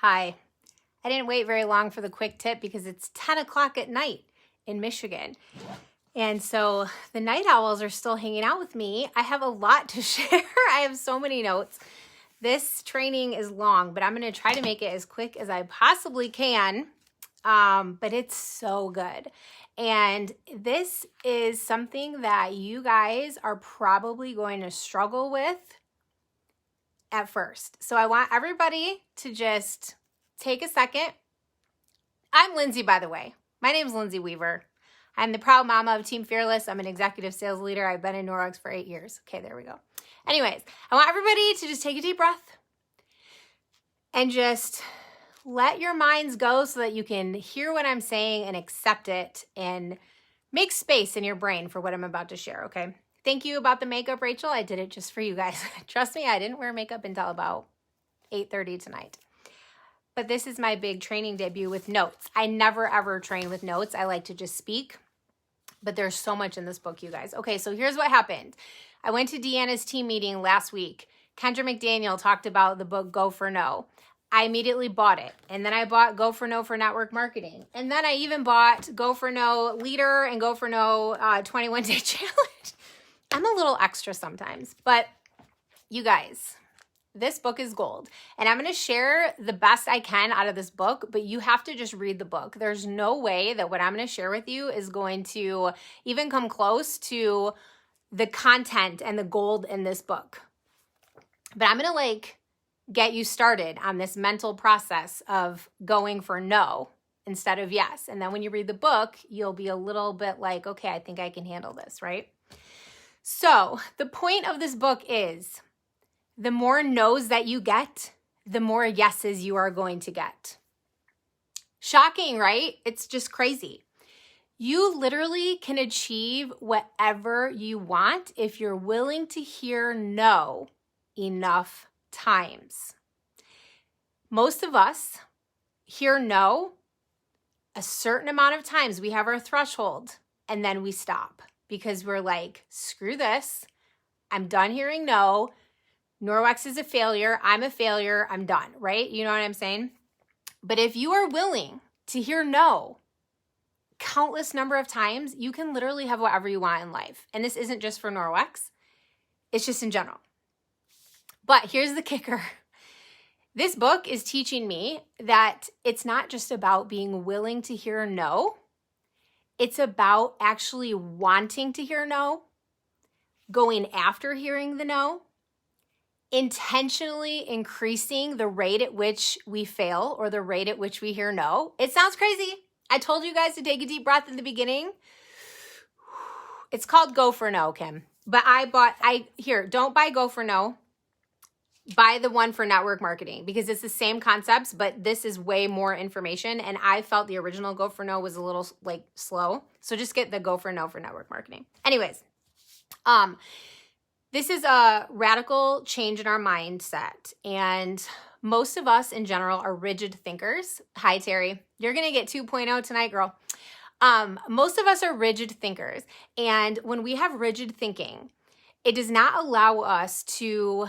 Hi. I didn't wait very long for the quick tip because it's 10 o'clock at night in Michigan. And so the night owls are still hanging out with me. I have a lot to share. I have so many notes. This training is long, but I'm going to try to make it as quick as I possibly can. But it's so good. And this is something that you guys are probably going to struggle with at first. So I want everybody to just take a second. I'm Lindsay, by the way. My name is Lindsay Weaver. I'm the proud mama of Team Fearless. I'm an executive sales leader. I've been in Norwex for 8 years. Okay, there we go. Anyways, I want everybody to just take a deep breath and just let your minds go so that you can hear what I'm saying and accept it and make space in your brain for what I'm about to share, okay? Thank you about the makeup, Rachel. I did it just for you guys. Trust me, I didn't wear makeup until about 8:30 tonight. But this is my big training debut with notes. I never, ever train with notes. I like to just speak. But there's so much in this book, you guys. Okay, so here's what happened. I went to Deanna's team meeting last week. Kendra McDaniel talked about the book Go for No. I immediately bought it. And then I bought Go for No for Network Marketing. And then I even bought Go for No Leader and Go for No 21-Day Challenge. I'm a little extra sometimes. But you guys, this book is gold. And I'm going to share the best I can out of this book, but you have to just read the book. There's no way that what I'm going to share with you is going to even come close to the content and the gold in this book. But I'm going to get you started on this mental process of going for no instead of yes. And then when you read the book, you'll be a little bit like, okay, I think I can handle this, right? So the point of this book is the more no's that you get, the more yeses you are going to get. Shocking, right? It's just crazy. You literally can achieve whatever you want if you're willing to hear no enough times. Most of us hear no a certain amount of times. We have our threshold and then we stop because we're like, screw this. I'm done hearing no. Norwex is a failure. I'm a failure. I'm done, right? You know what I'm saying? But if you are willing to hear no countless number of times, you can literally have whatever you want in life. And this isn't just for Norwex. It's just in general. But here's the kicker. This book is teaching me that it's not just about being willing to hear no. It's about actually wanting to hear no, going after hearing the no, intentionally increasing the rate at which we fail or the rate at which we hear no. It sounds crazy. I told you guys to take a deep breath in the beginning. It's called Go for No, Kim. But don't buy Go for No. Buy the one for network marketing because it's the same concepts, but this is way more information. And I felt the original Go for No was a little slow. So just get the Go for No for network marketing. Anyways, this is a radical change in our mindset. And most of us in general are rigid thinkers. Hi, Terry. You're going to get 2.0 tonight, girl. Most of us are rigid thinkers. And when we have rigid thinking, it does not allow us to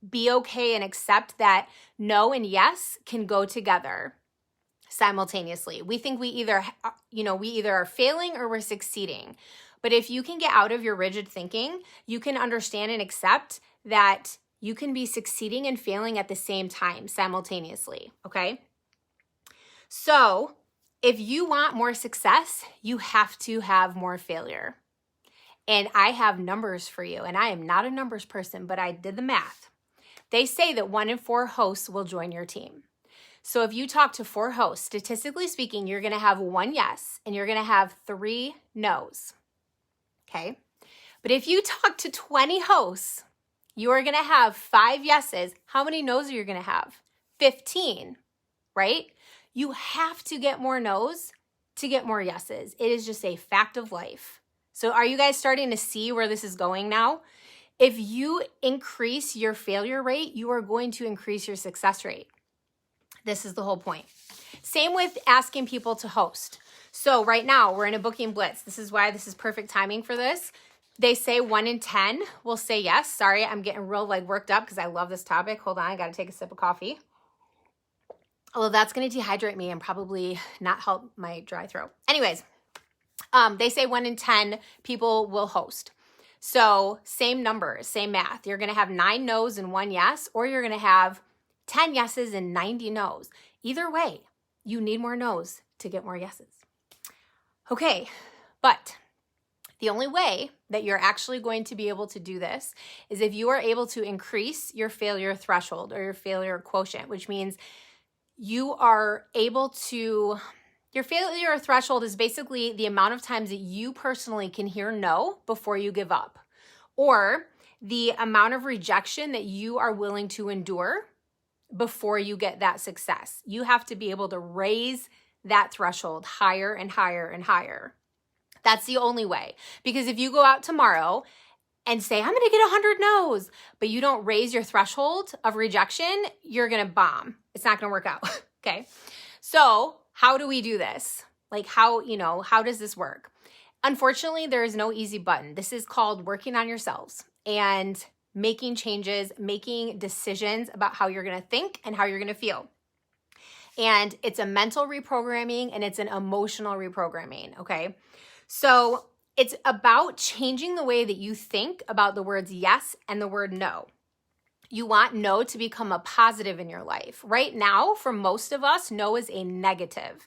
be okay and accept that no and yes can go together simultaneously. We think we either are failing or we're succeeding. But if you can get out of your rigid thinking, you can understand and accept that you can be succeeding and failing at the same time simultaneously, okay? So if you want more success, you have to have more failure. And I have numbers for you, and I am not a numbers person, but I did the math. They say that 1 in 4 hosts will join your team. So if you talk to 4 hosts, statistically speaking, you're going to have 1 yes and you're going to have 3 no's. Okay? But if you talk to 20 hosts, you are going to have 5 yeses. How many no's are you going to have? 15, right? You have to get more no's to get more yeses. It is just a fact of life. So are you guys starting to see where this is going now? If you increase your failure rate, you are going to increase your success rate. This is the whole point. Same with asking people to host. So right now we're in a booking blitz. This is why this is perfect timing for this. They say 1 in 10 will say yes. Sorry, I'm getting real worked up because I love this topic. Hold on, I got to take a sip of coffee. Although that's going to dehydrate me and probably not help my dry throat. Anyways, they say 1 in 10 people will host. So same numbers, same math. You're going to have 9 no's and 1 yes, or you're going to have 10 yeses and 90 no's. Either way, you need more no's to get more yeses. Okay, but the only way that you're actually going to be able to do this is if you are able to increase your failure threshold or your failure quotient, which means you are able to, your failure threshold is basically the amount of times that you personally can hear no before you give up, or the amount of rejection that you are willing to endure before you get that success. You have to be able to raise that threshold higher and higher and higher. That's the only way. Because if you go out tomorrow and say, I'm going to get 100 no's, but you don't raise your threshold of rejection, you're going to bomb. It's not going to work out. Okay. So how do we do this? Like how does this work? Unfortunately, there is no easy button. This is called working on yourselves and making changes, making decisions about how you're going to think and how you're going to feel. And it's a mental reprogramming and it's an emotional reprogramming. Okay. So it's about changing the way that you think about the words yes and the word no. You want no to become a positive in your life. Right now, for most of us, no is a negative.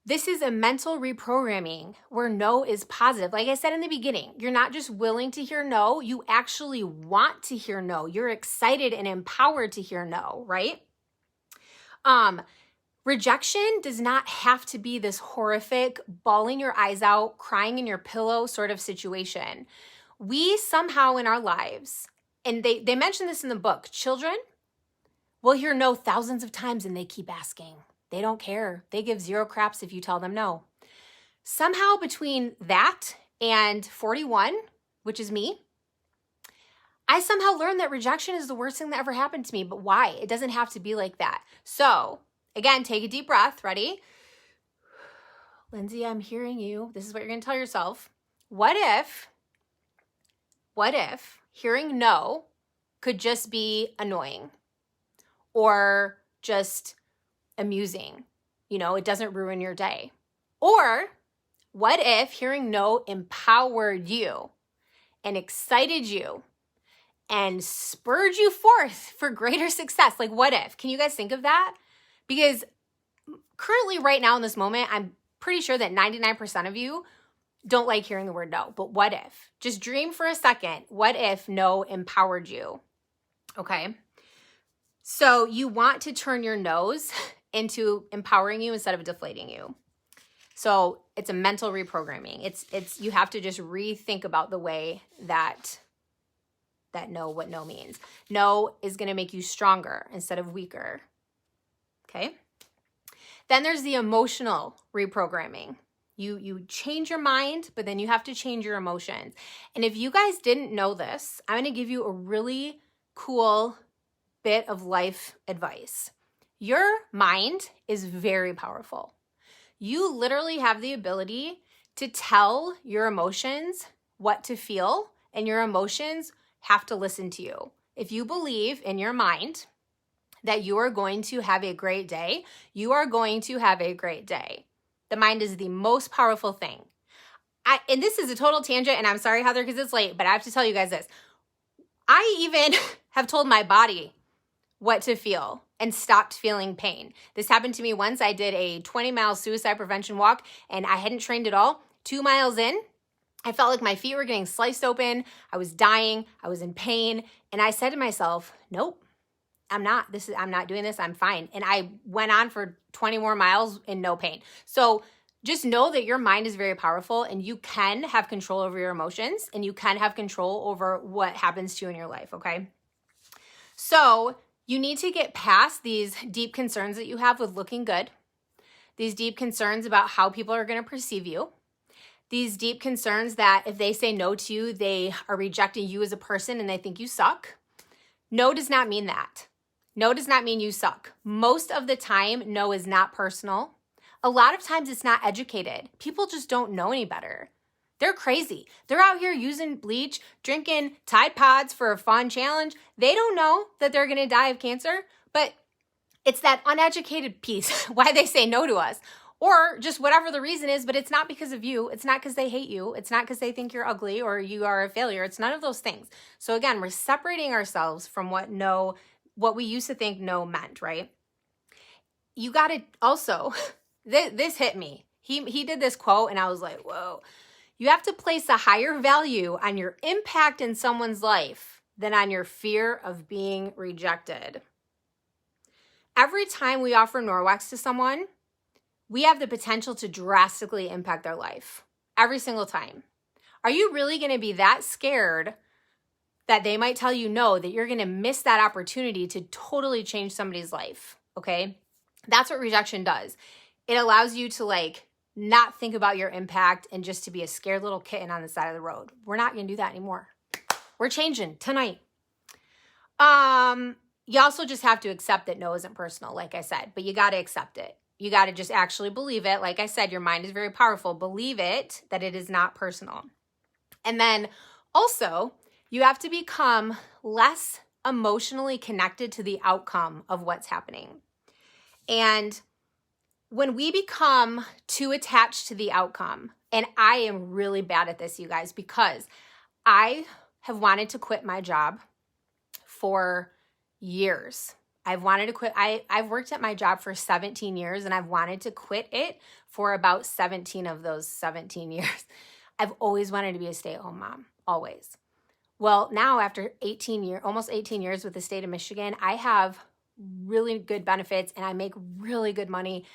This is a mental reprogramming where no is positive. Like I said in the beginning, you're not just willing to hear no, you actually want to hear no. You're excited and empowered to hear no, right? Rejection does not have to be this horrific, bawling your eyes out, crying in your pillow sort of situation. We somehow in our lives, and they mention this in the book, children will hear no thousands of times and they keep asking. They don't care. They give zero craps if you tell them no. Somehow between that and 41, which is me, I somehow learned that rejection is the worst thing that ever happened to me. But why? It doesn't have to be like that. So again, take a deep breath. Ready? Lindsay, I'm hearing you. This is what you're going to tell yourself. What if hearing no could just be annoying or just amusing? It doesn't ruin your day. Or what if hearing no empowered you and excited you and spurred you forth for greater success? Like, what if? Can you guys think of that? Because currently right now in this moment, I'm pretty sure that 99% of you don't like hearing the word no. But what if? Just dream for a second. What if no empowered you? Okay. So you want to turn your no's into empowering you instead of deflating you. So it's a mental reprogramming. It's you have to just rethink about the way that no, what no means. No is going to make you stronger instead of weaker. Okay. Then there's the emotional reprogramming. You change your mind, but then you have to change your emotions. And if you guys didn't know this, I'm going to give you a really cool bit of life advice. Your mind is very powerful. You literally have the ability to tell your emotions what to feel, and your emotions have to listen to you. If you believe in your mind that you are going to have a great day, you are going to have a great day. The mind is the most powerful thing. And this is a total tangent, and I'm sorry, Heather, because it's late, but I have to tell you guys this. I even have told my body what to feel and stopped feeling pain. This happened to me once. I did a 20-mile suicide prevention walk, and I hadn't trained at all. 2 miles in, I felt like my feet were getting sliced open. I was dying. I was in pain. And I said to myself, nope, I'm not doing this. I'm fine. And I went on for 20 more miles in no pain. So just know that your mind is very powerful, and you can have control over your emotions, and you can have control over what happens to you in your life. Okay. So you need to get past these deep concerns that you have with looking good, these deep concerns about how people are going to perceive you, these deep concerns that if they say no to you, they are rejecting you as a person and they think you suck. No does not mean that. No does not mean you suck. Most of the time, no is not personal. A lot of times it's not educated. People just don't know any better. They're crazy. They're out here using bleach, drinking Tide Pods for a fun challenge. They don't know that they're going to die of cancer, but It's that uneducated piece, why they say no to us, or just whatever the reason is, but it's not because of you. It's not because they hate you. It's not because they think you're ugly or you are a failure. It's none of those things. So again, we're separating ourselves from what we used to think no meant, right? You got to also, this hit me. He did this quote and I was like, whoa. You have to place a higher value on your impact in someone's life than on your fear of being rejected. Every time we offer Norwex to someone, we have the potential to drastically impact their life. Every single time. Are you really going to be that scared that they might tell you no, that you're going to miss that opportunity to totally change somebody's life? Okay? That's what rejection does. It allows you to not think about your impact and just to be a scared little kitten on the side of the road. We're not going to do that anymore. We're changing tonight. You also just have to accept that no isn't personal, like I said, but you got to accept it. You got to just actually believe it. Like I said, your mind is very powerful. Believe it, that it is not personal. And then also, you have to become less emotionally connected to the outcome of what's happening. And when we become too attached to the outcome, and I am really bad at this, you guys, because I have wanted to quit my job for years. I've wanted to quit. I've worked at my job for 17 years and I've wanted to quit it for about 17 of those 17 years. I've always wanted to be a stay-at-home mom, always. Well, now after almost 18 years with the state of Michigan, I have really good benefits and I make really good money.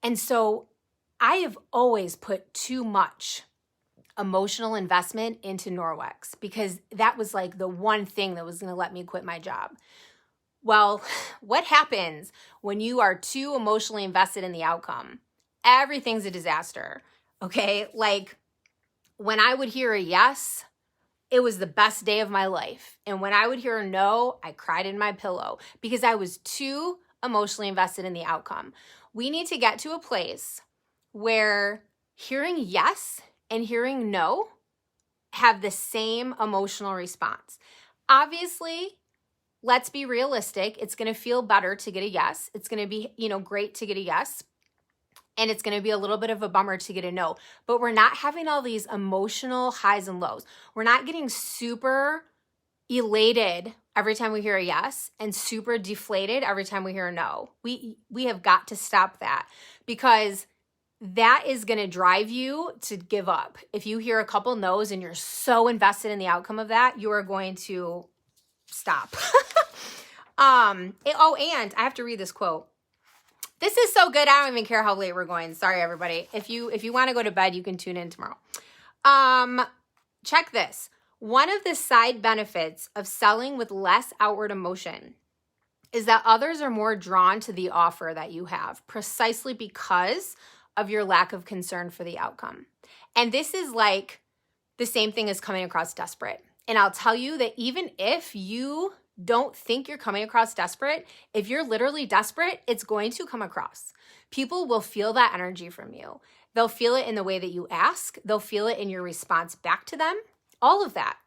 And so I have always put too much emotional investment into Norwex because that was like the one thing that was going to let me quit my job. Well, what happens when you are too emotionally invested in the outcome? Everything's a disaster, okay? Like when I would hear a yes, it was the best day of my life. And when I would hear a no, I cried in my pillow because I was too emotionally invested in the outcome. We need to get to a place where hearing yes and hearing no have the same emotional response. Obviously, let's be realistic. It's going to feel better to get a yes. It's going to be, great to get a yes. And it's going to be a little bit of a bummer to get a no. But we're not having all these emotional highs and lows. We're not getting super elated every time we hear a yes and super deflated every time we hear a no. We have got to stop that because that is going to drive you to give up. If you hear a couple no's and you're so invested in the outcome of that, you are going to stop. And I have to read this quote. This is so good. I don't even care how late we're going. Sorry, everybody. If you want to go to bed, you can tune in tomorrow. Check this. One of the side benefits of selling with less outward emotion is that others are more drawn to the offer that you have precisely because of your lack of concern for the outcome. And this is like the same thing as coming across desperate. And I'll tell you that even if you don't think you're coming across desperate, if you're literally desperate, it's going to come across. People will feel that energy from you. They'll feel it in the way that you ask. They'll feel it in your response back to them. All of that.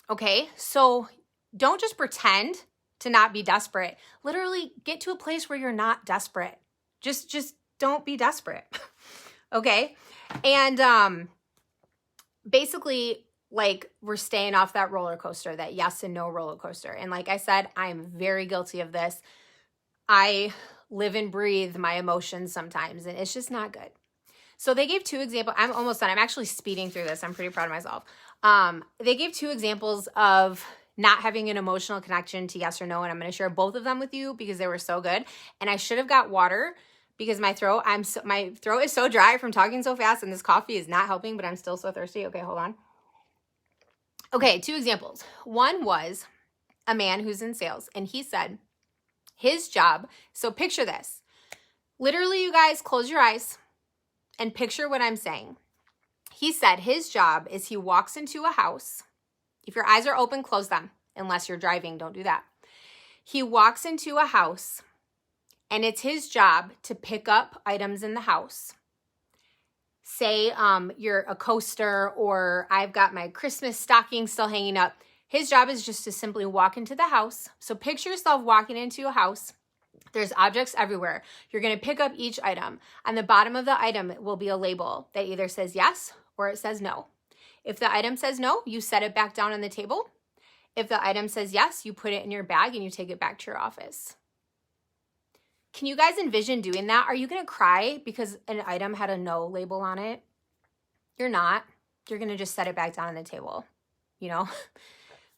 Okay? So don't just pretend to not be desperate. Literally get to a place where you're not desperate. Just don't be desperate. Okay? And basically, we're staying off that roller coaster, that yes and no roller coaster. And like I said, I'm very guilty of this. I live and breathe my emotions sometimes, and it's just not good. So they gave 2 examples. I'm almost done. I'm actually speeding through this. I'm pretty proud of myself. They gave 2 examples of not having an emotional connection to yes or no, and I'm going to share both of them with you because they were so good. And I should have got water because my throat is so dry from talking so fast, and this coffee is not helping, but I'm still so thirsty. Okay, hold on. Okay, 2 examples. One was a man who's in sales, and he said his job, so picture this. Literally, you guys, close your eyes and picture what I'm saying. He said his job is he walks into a house. If your eyes are open, close them. Unless you're driving, don't do that. He walks into a house, and it's his job to pick up items in the house. Say you're a coaster, or I've got my Christmas stocking still hanging up. His job is just to simply walk into the house. So picture yourself walking into a house. There's objects everywhere. You're going to pick up each item. On the bottom of the item will be a label that either says yes or it says no. If the item says no, you set it back down on the table. If the item says yes, you put it in your bag and you take it back to your office. Can you guys envision doing that? Are you going to cry because an item had a no label on it? You're not. You're going to just set it back down on the table, you know?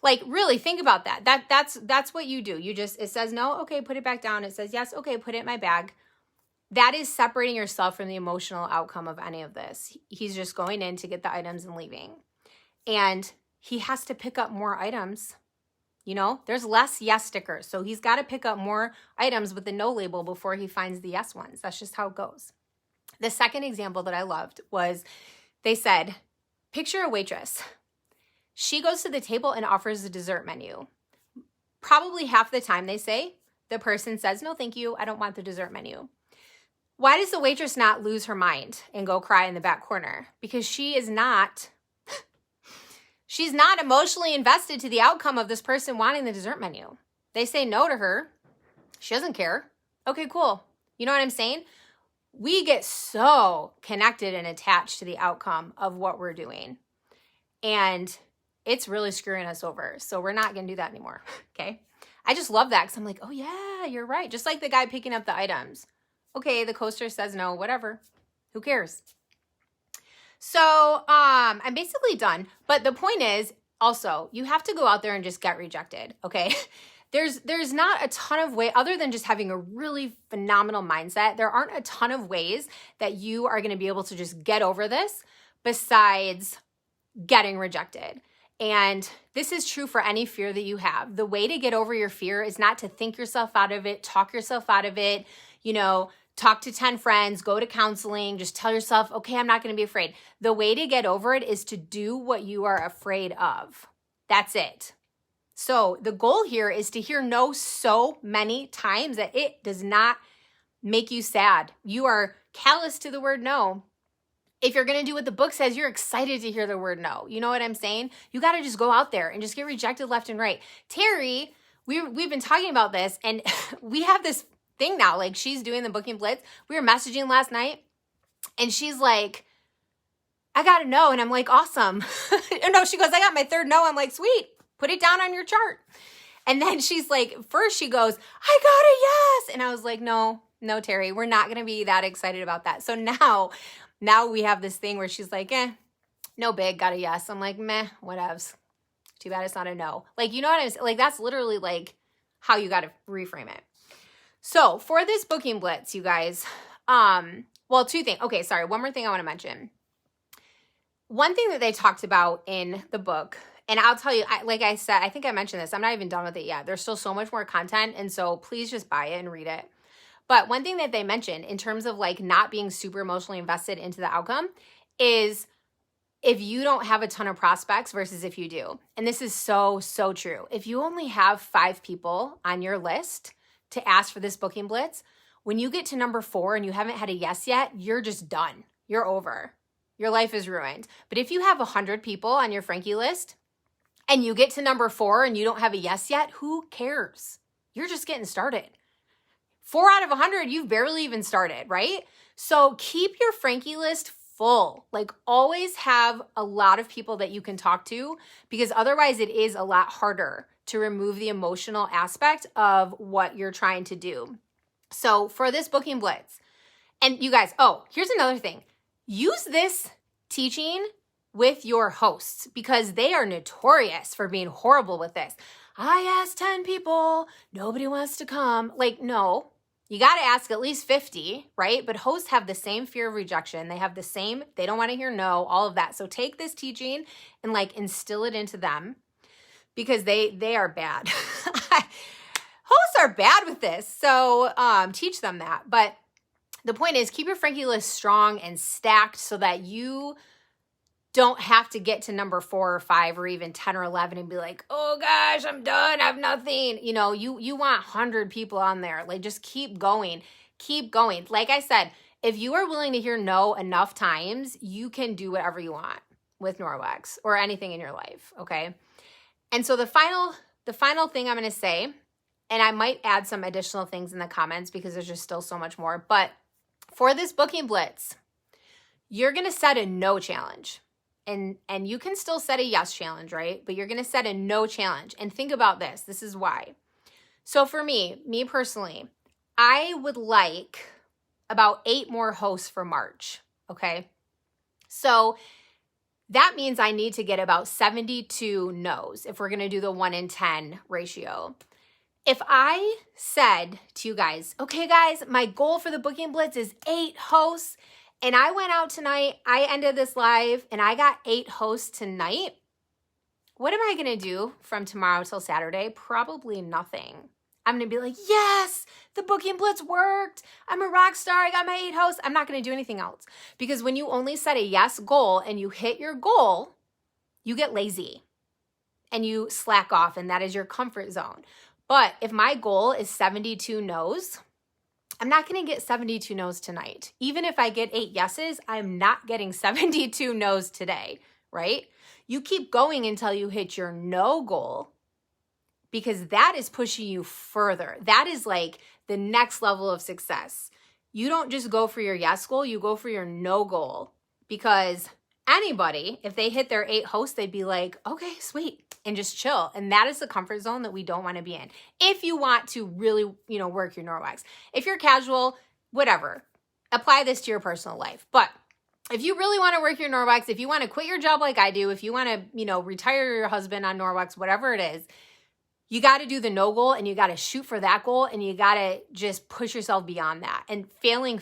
Like, really think about that. That's what you do. You just, it says no, okay, put it back down. It says yes, okay, put it in my bag. That is separating yourself from the emotional outcome of any of this. He's just going in to get the items and leaving. And he has to pick up more items. You know, there's less yes stickers. So he's got to pick up more items with the no label before he finds the yes ones. That's just how it goes. The second example that I loved was they said, picture a waitress. She goes to the table and offers a dessert menu. Probably half the time they say, the person says, no, thank you. I don't want the dessert menu. Why does the waitress not lose her mind and go cry in the back corner? Because she's not emotionally invested to the outcome of this person wanting the dessert menu. They say no to her. She doesn't care. Okay, cool. You know what I'm saying? We get so connected and attached to the outcome of what we're doing. And it's really screwing us over. So we're not going to do that anymore. Okay. I just love that because I'm like, oh yeah, you're right. Just like the guy picking up the items. Okay, the coaster says no, whatever. Who cares? So I'm basically done. But the point is also, you have to go out there and just get rejected. Okay. There's not a ton of way other than just having a really phenomenal mindset. There aren't a ton of ways that you are going to be able to just get over this besides getting rejected. And this is true for any fear that you have. The way to get over your fear is not to think yourself out of it, talk yourself out of it, you know, talk to 10 friends, go to counseling, just tell yourself, okay, I'm not going to be afraid. The way to get over it is to do what you are afraid of. That's it. So the goal here is to hear no so many times that it does not make you sad. You are callous to the word no. If you're going to do what the book says, you're excited to hear the word no. You know what I'm saying? You got to just go out there and just get rejected left and right. Terry, we've been talking about this and we have this thing now. Like she's doing the booking blitz. We were messaging last night and she's like, I got a no. And I'm like, awesome. No, she goes, I got my third no. I'm like, sweet. Put it down on your chart. And then she's like, first she goes, I got a yes. And I was like, no, Terry, we're not going to be that excited about that. So now we have this thing where she's like, no big, got a yes. I'm like, meh, whatevs. Too bad it's not a no. Like, you know what I'm saying? Like, that's literally like how you got to reframe it. So for this booking blitz, you guys, well, two things. Okay, sorry. One more thing I want to mention. One thing that they talked about in the book, and I'll tell you, like I said, I think I mentioned this. I'm not even done with it yet. There's still so much more content. And so please just buy it and read it. But one thing that they mentioned in terms of like not being super emotionally invested into the outcome is if you don't have a ton of prospects versus if you do. And this is so, so true. If you only have 5 people on your list to ask for this booking blitz, when you get to number 4 and you haven't had a yes yet, you're just done. You're over. Your life is ruined. But if you have 100 people on your Frankie list and you get to number 4 and you don't have a yes yet, who cares? You're just getting started. 4 out of 100, you've barely even started, right? So keep your Frankie list full. Like always have a lot of people that you can talk to because otherwise it is a lot harder to remove the emotional aspect of what you're trying to do. So for this booking blitz, and you guys, oh, here's another thing. Use this teaching with your hosts because they are notorious for being horrible with this. I asked 10 people, nobody wants to come. Like, no. You got to ask at least 50, right? But hosts have the same fear of rejection. They have the same, they don't want to hear no, all of that. So take this teaching and like instill it into them because they are bad. Hosts are bad with this. So teach them that. But the point is keep your Frankie list strong and stacked so that you don't have to get to number 4 or 5 or even 10 or 11 and be like, oh gosh, I'm done. I have nothing. You know, you want 100 people on there. Like just keep going. Keep going. Like I said, if you are willing to hear no enough times, you can do whatever you want with Norwex or anything in your life. Okay. And so the final thing I'm going to say And I might add some additional things in the comments because there's just still so much more. But for this booking blitz, you're going to set a no challenge. And you can still set a yes challenge, right? But you're going to set a no challenge. And think about this. This is why. So for me personally, I would like about 8 more hosts for March, okay? So that means I need to get about 72 no's if we're going to do the 1 in 10 ratio. If I said to you guys, okay guys, my goal for the booking blitz is 8 hosts, and I went out tonight, I ended this live, and I got 8 hosts tonight, what am I going to do from tomorrow till Saturday? Probably nothing. I'm going to be like, yes, the booking blitz worked. I'm a rock star. I got my 8 hosts. I'm not going to do anything else. Because when you only set a yes goal and you hit your goal, you get lazy and you slack off, and that is your comfort zone. But if my goal is 72 no's, I'm not going to get 72 no's tonight. Even if I get 8 yeses, I'm not getting 72 no's today, right? You keep going until you hit your no goal, because that is pushing you further. That is like the next level of success. You don't just go for your yes goal, you go for your no goal. Because anybody, if they hit their 8 hosts, they'd be like, okay, sweet, and just chill. And that is the comfort zone that we don't want to be in. If you want to really, work your Norwex. If you're casual, whatever, apply this to your personal life. But if you really want to work your Norwex, if you want to quit your job like I do, if you want to, retire your husband on Norwex, whatever it is, you got to do the no goal, and you got to shoot for that goal, and you got to just push yourself beyond that. And failing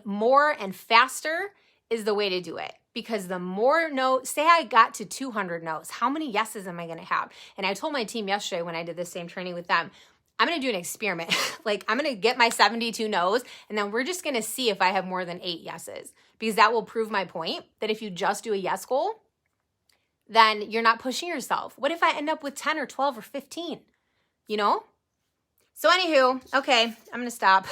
more and faster is the way to do it. Because the more say I got to 200 no's, how many yeses am I going to have? And I told my team yesterday when I did the same training with them, I'm going to do an experiment. Like, I'm going to get my 72 no's, and then we're just going to see if I have more than 8 yeses. Because that will prove my point that if you just do a yes goal, then you're not pushing yourself. What if I end up with 10 or 12 or 15? So anywho, okay, I'm going to stop.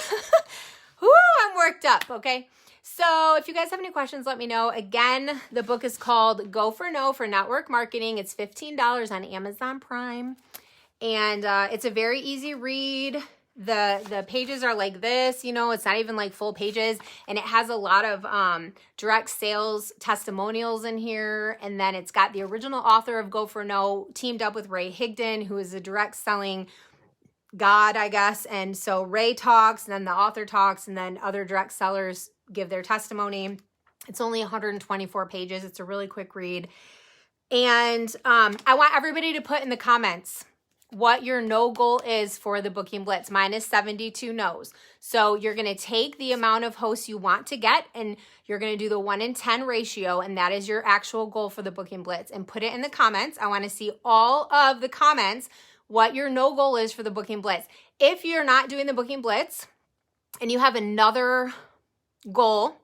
Whoo, I'm worked up, okay? So if you guys have any questions, let me know. Again, the book is called Go for No for Network Marketing. It's $15 on Amazon Prime. And it's a very easy read. The pages are like this, it's not even like full pages. And it has a lot of direct sales testimonials in here. And then it's got the original author of Go for No teamed up with Ray Higdon, who is a direct selling god, I guess. And so Ray talks, and then the author talks, and then other direct sellers give their testimony. It's only 124 pages. It's a really quick read. And I want everybody to put in the comments what your no goal is for the booking blitz. Mine is 72 no's. So you're going to take the amount of hosts you want to get, and you're going to do the 1 in 10 ratio, and that is your actual goal for the booking blitz. And put it in the comments. I want to see all of the comments what your no goal is for the booking blitz. If you're not doing the booking blitz and you have another goal,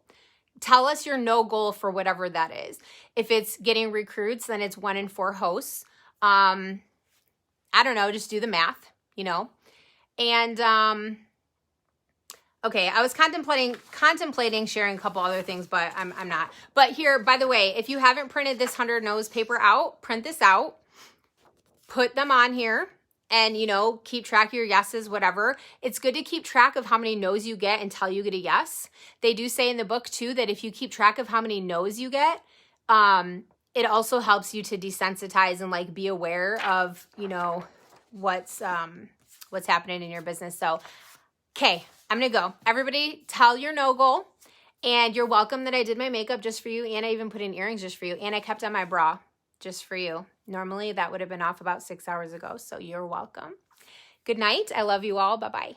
tell us your no goal for whatever that is. If it's getting recruits, then it's 1 in 4 hosts. I don't know, just do the math, And okay, I was contemplating sharing a couple other things, but I'm not. But here, by the way, if you haven't printed this 100 no's paper out, print this out, put them on here, and keep track of your yeses, whatever. It's good to keep track of how many no's you get until you get a yes. They do say in the book too that if you keep track of how many no's you get, it also helps you to desensitize and like be aware of, what's happening in your business. So, okay, I'm going to go. Everybody tell your no goal, and you're welcome that I did my makeup just for you. And I even put in earrings just for you. And I kept on my bra just for you. Normally that would have been off about 6 hours ago. So you're welcome. Good night. I love you all. Bye-bye.